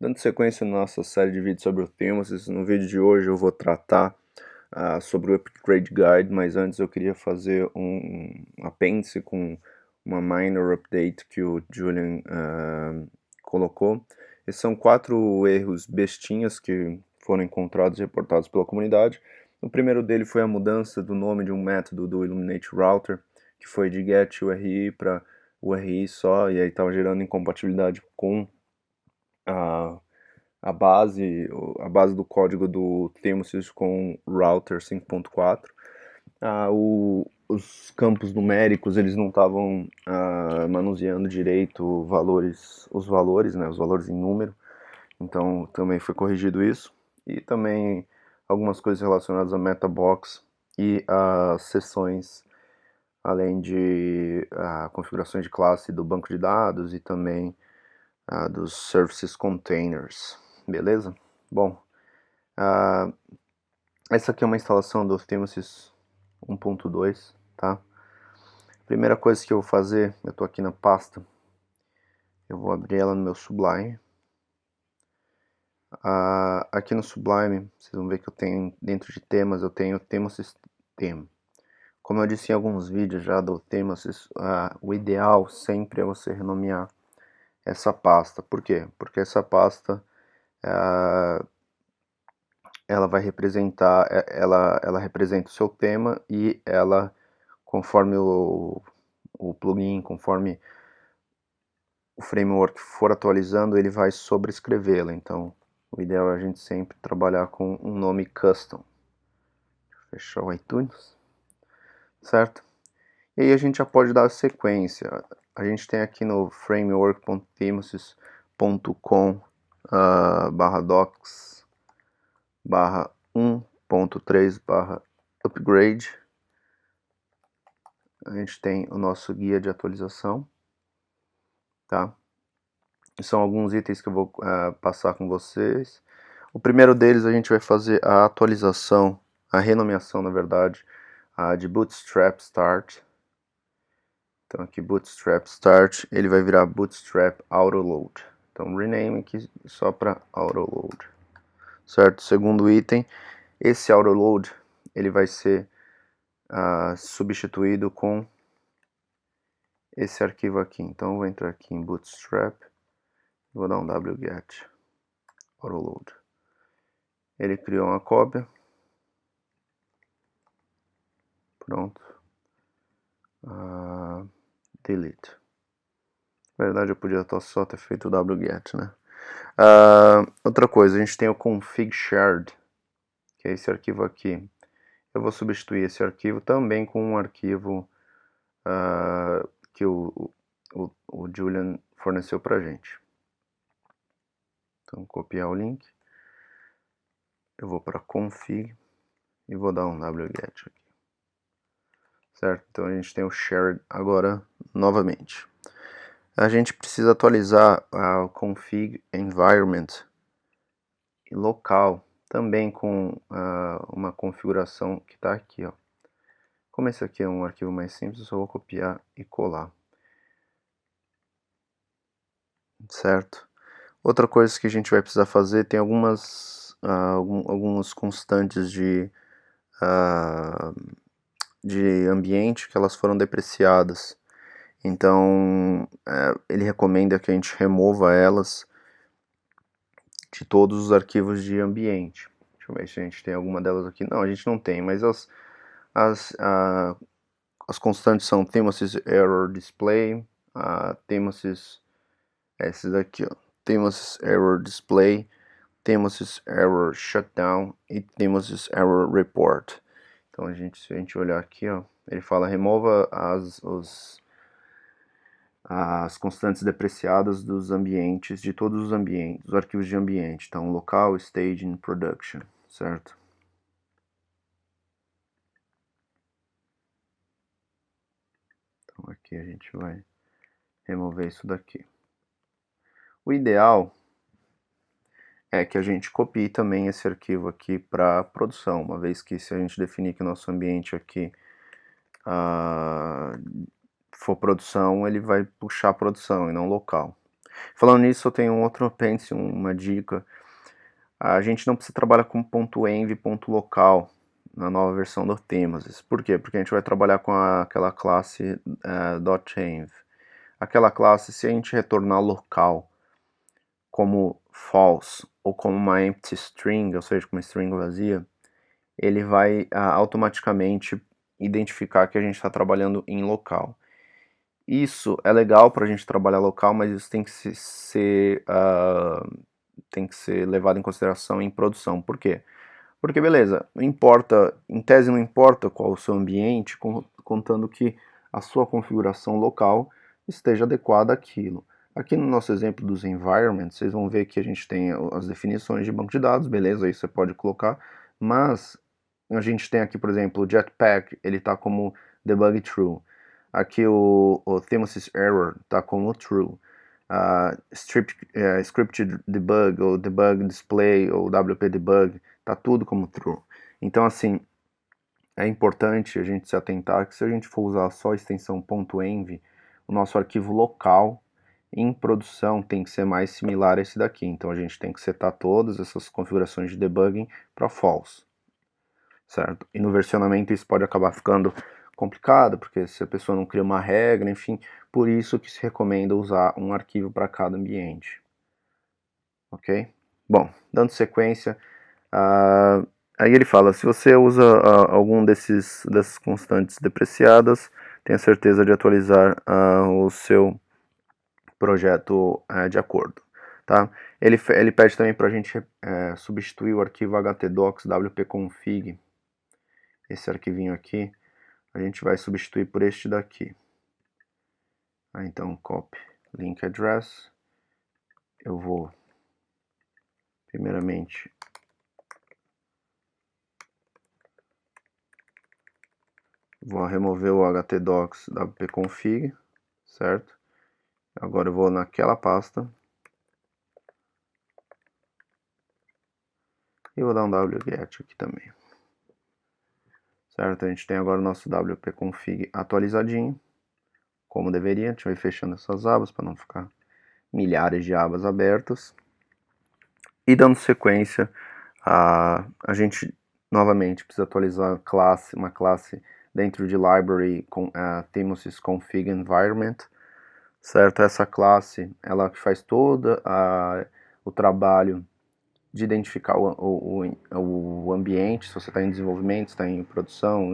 Dando sequência na nossa série de vídeos sobre o Themesis, no vídeo de hoje eu vou tratar sobre o Upgrade Guide, mas antes eu queria fazer um apêndice com uma minor update que o Julian colocou. Esses são 4 erros bestinhas que foram encontrados e reportados pela comunidade. O primeiro dele foi a mudança do nome de um método do Illuminate Router, que foi de getURI para URI só, e aí estava gerando incompatibilidade com a base do código do Themesis com Router 5.4. Os campos numéricos eles não estavam manuseando direito os valores, né, os valores em número, então também foi corrigido isso. E também algumas coisas relacionadas a Metabox e as sessões, além de configurações de classe do banco de dados e também dos Services Containers, beleza? Bom, essa aqui é uma instalação do Themesis 1.2, tá? Primeira coisa que eu vou fazer, eu estou aqui na pasta, eu vou abrir ela no meu Sublime. Aqui no Sublime, vocês vão ver que eu tenho, dentro de temas, eu tenho Themesis Theme. Como eu disse em alguns vídeos já do Themesis, o ideal sempre é você renomear essa pasta. Por quê? Porque essa pasta ela vai representar, ela representa o seu tema e ela, conforme o plugin, conforme o framework for atualizando, ele vai sobrescrevê-la. Então, o ideal é a gente sempre trabalhar com um nome custom. Fechar o iTunes, certo? E aí a gente já pode dar sequência. A gente tem aqui no framework.themesis.com /docs /1.3/upgrade. A gente tem o nosso guia de atualização, tá? São alguns itens que eu vou passar com vocês. O primeiro deles a gente vai fazer a atualização, a renomeação na verdade, de Bootstrap Start. Então aqui Bootstrap Start, ele vai virar Bootstrap Autoload. Então rename aqui só para Autoload, certo? Segundo item, esse Autoload ele vai ser substituído com esse arquivo aqui. Então eu vou entrar aqui em Bootstrap, vou dar um wget Autoload. Ele criou uma cópia. Pronto. Delete. Na verdade eu podia só ter feito o wget, né? Outra coisa, a gente tem o config shared, que é esse arquivo aqui. Eu vou substituir esse arquivo também com um arquivo que o Julian forneceu pra gente. Então, copiar o link. Eu vou para config e vou dar um wget aqui. Certo? Então a gente tem o shared agora novamente. A gente precisa atualizar o config environment local também com uma configuração que está aqui, ó. Como esse aqui é um arquivo mais simples, eu só vou copiar e colar, certo? Outra coisa que a gente vai precisar fazer, tem algumas constantes de ambiente que elas foram depreciadas. Então, ele recomenda que a gente remova elas de todos os arquivos de ambiente. Deixa eu ver se a gente tem alguma delas aqui. Não, a gente não tem, mas as constantes são Themesis Error Display, Themesis, esses daqui, ó, Themesis Error Display, Themesis Error Shutdown e Themesis Error Report. Então se a gente olhar aqui, ó, ele fala remova as constantes depreciadas dos ambientes, de todos os ambientes, os arquivos de ambiente, então local, staging, production, certo? Então aqui a gente vai remover isso daqui. O ideal é que a gente copie também esse arquivo aqui para produção, uma vez que se a gente definir que o nosso ambiente aqui for produção, ele vai puxar a produção e não local. Falando nisso, eu tenho um outro apêndice, uma dica. A gente não precisa trabalhar com .env, .local na nova versão do Themes. Por quê? Porque a gente vai trabalhar com aquela classe .env. Aquela classe, se a gente retornar local como false ou como uma empty string, ou seja, com uma string vazia, ele vai automaticamente identificar que a gente está trabalhando em local. Isso é legal para a gente trabalhar local, mas isso tem que tem que ser levado em consideração em produção. Por quê? Porque beleza, não importa, em tese não importa qual o seu ambiente, contando que a sua configuração local esteja adequada àquilo. Aqui no nosso exemplo dos environments, vocês vão ver que a gente tem as definições de banco de dados, beleza, aí você pode colocar, mas a gente tem aqui, por exemplo, o Jetpack, ele está como debug true. Aqui o Themesis error está como true. Scripted debug, ou debug display, ou WP debug, tá tudo como true. Então, assim, é importante a gente se atentar que se a gente for usar só a extensão .env, o nosso arquivo local em produção tem que ser mais similar a esse daqui. Então, a gente tem que setar todas essas configurações de debugging para false, certo? E no versionamento isso pode acabar ficando complicado, porque se a pessoa não cria uma regra, enfim, por isso que se recomenda usar um arquivo para cada ambiente. Ok? Bom, dando sequência, aí ele fala, se você usa algum dessas constantes depreciadas, tenha certeza de atualizar o seu projeto de acordo. Tá? Ele pede também para a gente substituir o arquivo htdocs wp-config, esse arquivinho aqui, a gente vai substituir por este daqui. Então, copy link address, eu vou, primeiramente, vou remover o htdocs wp-config, certo? Agora eu vou naquela pasta e vou dar um wget aqui também. Certo? A gente tem agora o nosso wp-config atualizadinho, como deveria. A gente vai fechando essas abas para não ficar milhares de abas abertas. E dando sequência, a gente novamente precisa atualizar uma classe dentro de library com Themesis config environment, certo? Essa classe, ela faz todo o trabalho de identificar o ambiente, se você está em desenvolvimento, está em produção,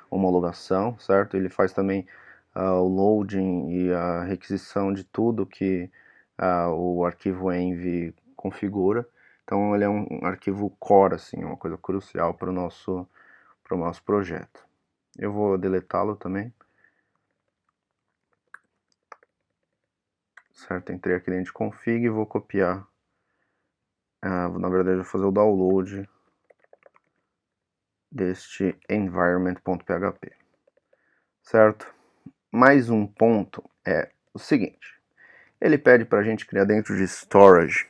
homologação, certo? Ele faz também o loading e a requisição de tudo que o arquivo env configura. Então ele é um arquivo core, assim, uma coisa crucial para o nosso projeto. Eu vou deletá-lo também. Certo? Entrei aqui dentro de config e vou copiar. Na verdade, eu vou fazer o download deste environment.php, certo? Mais um ponto é o seguinte, ele pede para a gente criar dentro de storage,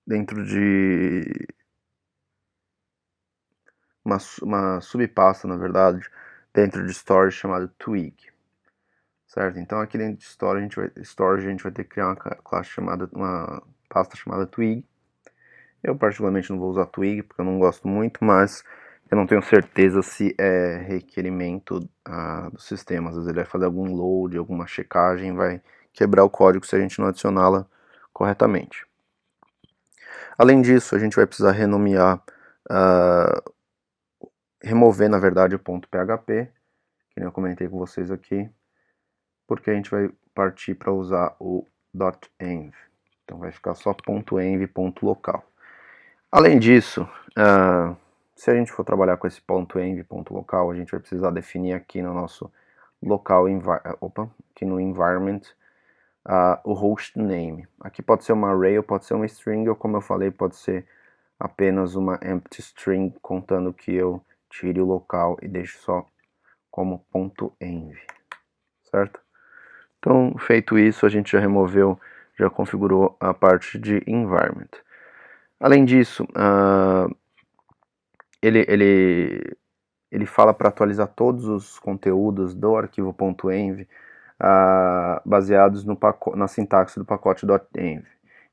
dentro de uma subpasta, na verdade, dentro de storage chamada twig, certo? Então aqui dentro de storage a gente vai ter que criar uma pasta chamada twig. Eu particularmente não vou usar twig porque eu não gosto muito, mas eu não tenho certeza se é requerimento do sistema. Às vezes ele vai fazer algum load, alguma checagem, vai quebrar o código se a gente não adicioná-la corretamente. Além disso, a gente vai precisar renomear, remover na verdade o .php, que nem eu comentei com vocês aqui, porque a gente vai partir para usar o .env. Então vai ficar só .env.local. Além disso, se a gente for trabalhar com esse .env.local, a gente vai precisar definir aqui no nosso local, aqui no environment, o host name. Aqui pode ser uma array, ou pode ser uma string, ou como eu falei, pode ser apenas uma empty string, contando que eu tire o local e deixe só como .env, certo? Então, feito isso, a gente já configurou a parte de environment. Além disso, ele fala para atualizar todos os conteúdos do arquivo .env baseados na sintaxe do pacote .env.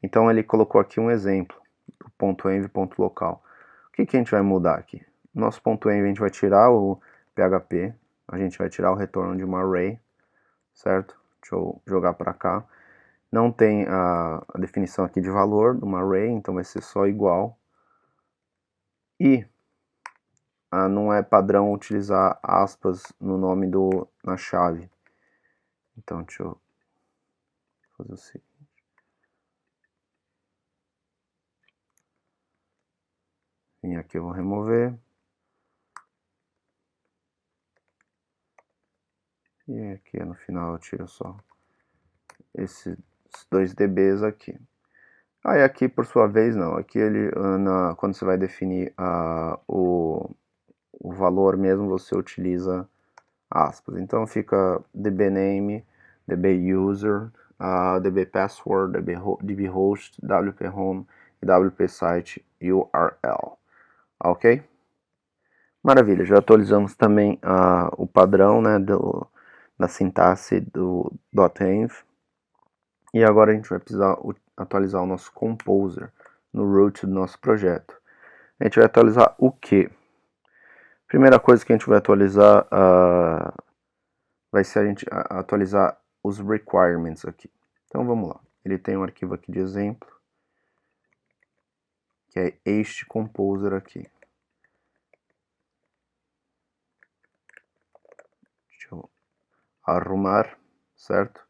Então ele colocou aqui um exemplo do .env.local. O que a gente vai mudar aqui? Nosso .env a gente vai tirar o PHP, a gente vai tirar o retorno de uma array, certo? Deixa eu jogar para cá. Não tem a definição aqui de valor de uma array, então vai ser só igual. E não é padrão utilizar aspas no nome na chave. Então deixa eu fazer o seguinte. E aqui eu vou remover. E aqui no final eu tiro só esses 2 dBs aqui. Aí aqui por sua vez não, aqui ele quando você vai definir o valor mesmo, você utiliza aspas. Então fica dbname, dbuser, dbpassword, dbhost, wphome e wpsite URL. Ok? Maravilha, já atualizamos também o padrão, né, da sintaxe do .env. E agora a gente vai precisar atualizar o nosso composer no root do nosso projeto. A gente vai atualizar o quê? Primeira coisa que a gente vai atualizar vai ser a gente atualizar os requirements aqui. Então vamos lá. Ele tem um arquivo aqui de exemplo, que é este composer aqui. Deixa eu arrumar, certo?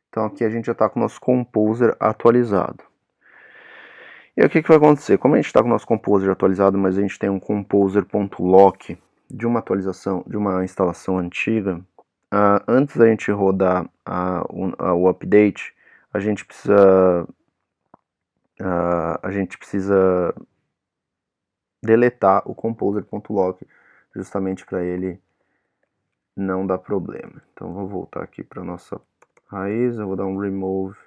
Então aqui a gente já está com o nosso composer atualizado. E aí o que vai acontecer? Como a gente está com o nosso composer atualizado, mas a gente tem um composer.lock de uma atualização, de uma instalação antiga, antes da gente rodar o update, a gente precisa deletar o composer.lock justamente para ele não dar problema. Então vou voltar aqui para nossa raiz, eu vou dar um remove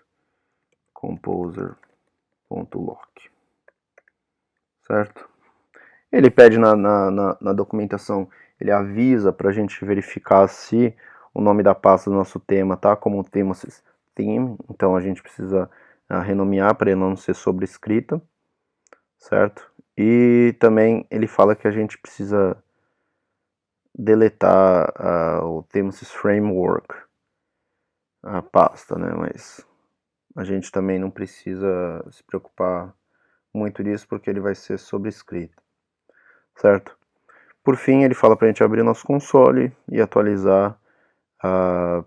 composer.lock, certo? Ele pede na documentação, ele avisa para a gente verificar se o nome da pasta do nosso tema tá como Themesis theme, então a gente precisa renomear para ele não ser sobrescrita, certo? E também ele fala que a gente precisa deletar o Themesis framework, a pasta, né? Mas a gente também não precisa se preocupar muito disso porque ele vai ser sobrescrito, certo? Por fim, ele fala para a gente abrir nosso console e atualizar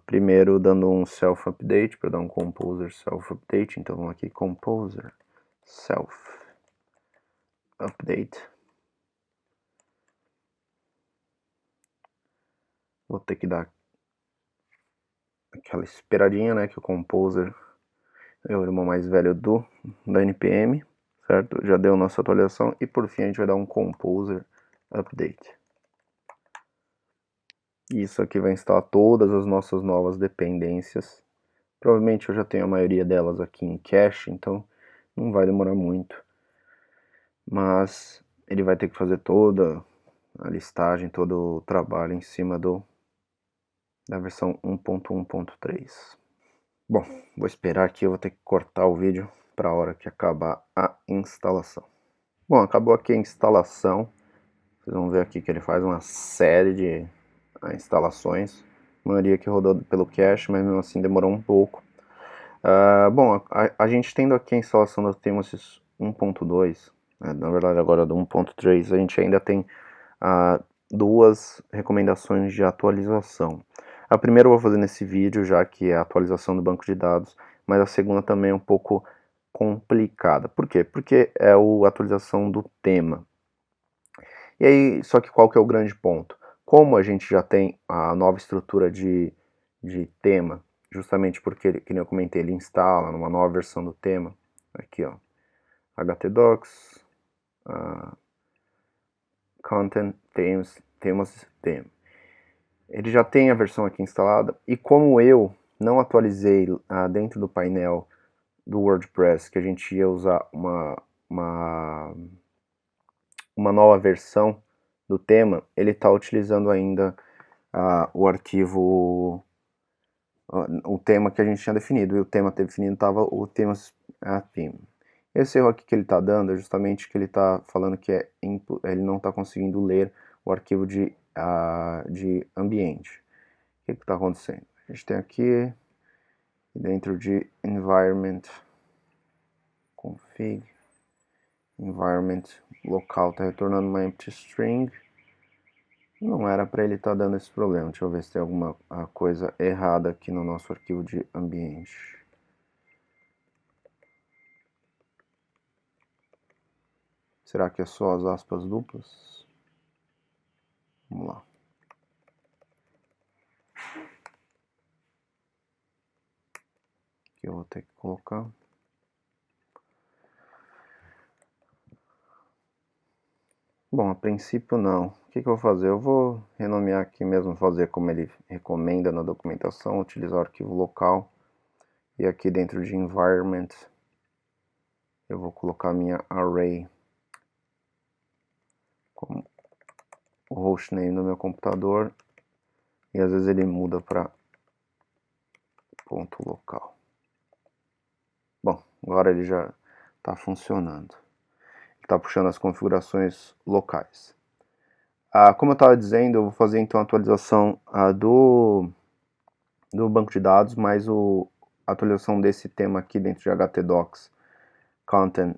primeiro dando um self-update, para dar um composer self-update. Então vamos aqui, composer self-update. Vou ter que dar aquela esperadinha, né, que o composer é o irmão mais velho da NPM, certo? Já deu nossa atualização e por fim a gente vai dar um composer update. Isso aqui vai instalar todas as nossas novas dependências. Provavelmente eu já tenho a maioria delas aqui em cache, então não vai demorar muito. Mas ele vai ter que fazer toda a listagem, todo o trabalho em cima da versão 1.1.3. Bom, vou esperar aqui, eu vou ter que cortar o vídeo para a hora que acabar a instalação. Bom, acabou aqui a instalação. Vocês vão ver aqui que ele faz uma série de instalações. A maioria que rodou pelo cache, mas mesmo assim demorou um pouco. Bom, a gente tendo aqui a instalação do Themesis 1.2, na verdade agora do 1.3, a gente ainda tem duas recomendações de atualização. A primeira eu vou fazer nesse vídeo, já que é a atualização do banco de dados, mas a segunda também é um pouco complicada. Por quê? Porque é a atualização do tema. E aí, só que qual que é o grande ponto? Como a gente já tem a nova estrutura de tema, justamente porque, que nem eu comentei, ele instala numa nova versão do tema, aqui ó, htdocs, content, themes, theme. Ele já tem a versão aqui instalada, e como eu não atualizei dentro do painel do WordPress, que a gente ia usar uma nova versão do tema, ele está utilizando ainda o arquivo o tema que a gente tinha definido, e o tema definido estava o themes, theme. Esse erro aqui que ele está dando é justamente que ele está falando que ele não está conseguindo ler o arquivo de ambiente. O que está acontecendo? A gente tem aqui, dentro de environment, config, environment local, está retornando uma empty string. Não era para ele estar dando esse problema. Deixa eu ver se tem alguma coisa errada aqui no nosso arquivo de ambiente. Será que é só as aspas duplas? Vamos lá. Aqui eu vou ter que colocar. Bom, a princípio não. O que eu vou fazer? Eu vou renomear aqui mesmo, fazer como ele recomenda na documentação, utilizar o arquivo local. E aqui dentro de environment, eu vou colocar minha array como o hostname do meu computador. E às vezes ele muda para ponto local. Bom, agora ele já está funcionando. Está puxando as configurações locais. Como eu estava dizendo, eu vou fazer então a atualização do banco de dados, mais a atualização desse tema aqui dentro de htdocs content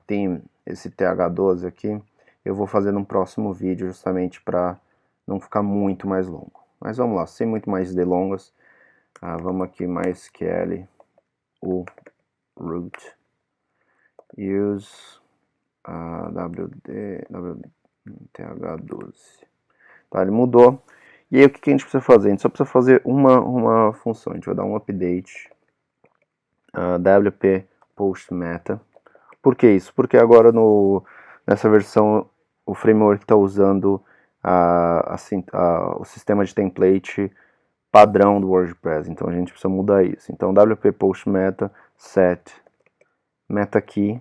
theme, esse th12 aqui, eu vou fazer num próximo vídeo justamente para não ficar muito mais longo. Mas vamos lá, sem muito mais delongas, vamos aqui MySQL, o root, use th12. Tá, ele mudou. E aí o que a gente precisa fazer? A gente só precisa fazer uma função. A gente vai dar um update wp post meta. Por que isso? Porque agora nessa versão o framework está usando o sistema de template padrão do WordPress. Então a gente precisa mudar isso. Então wp post meta set meta key.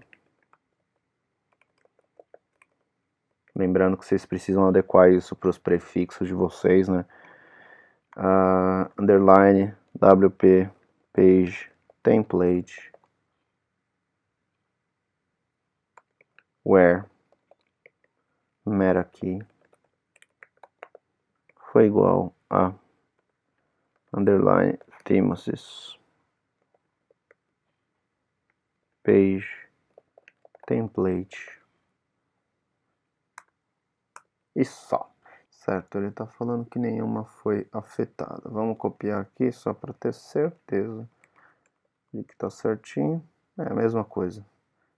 Lembrando que vocês precisam adequar isso para os prefixos de vocês, né? Underline wp page template where meta key foi igual a underline themes page template e só. Certo, ele está falando que nenhuma foi afetada. Vamos copiar aqui só para ter certeza de que está certinho. É a mesma coisa.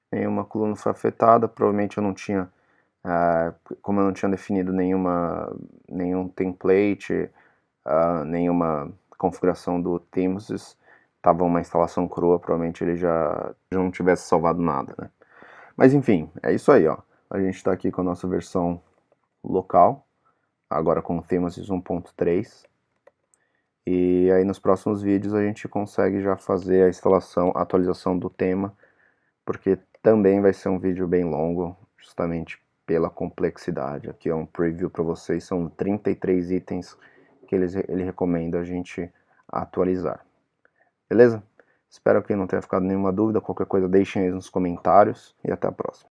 Nenhuma coluna foi afetada, provavelmente eu não tinha, como eu não tinha definido nenhum template, nenhuma configuração do themes, estava uma instalação crua, provavelmente ele já não tivesse salvado nada, né? Mas enfim, é isso aí, ó. A gente está aqui com a nossa versão local, agora com o Themes 1.3. E aí nos próximos vídeos a gente consegue já fazer a instalação, a atualização do tema, porque também vai ser um vídeo bem longo, justamente pela complexidade. Aqui é um preview para vocês, são 33 itens que ele recomenda a gente atualizar. Beleza? Espero que não tenha ficado nenhuma dúvida, qualquer coisa deixem aí nos comentários e até a próxima.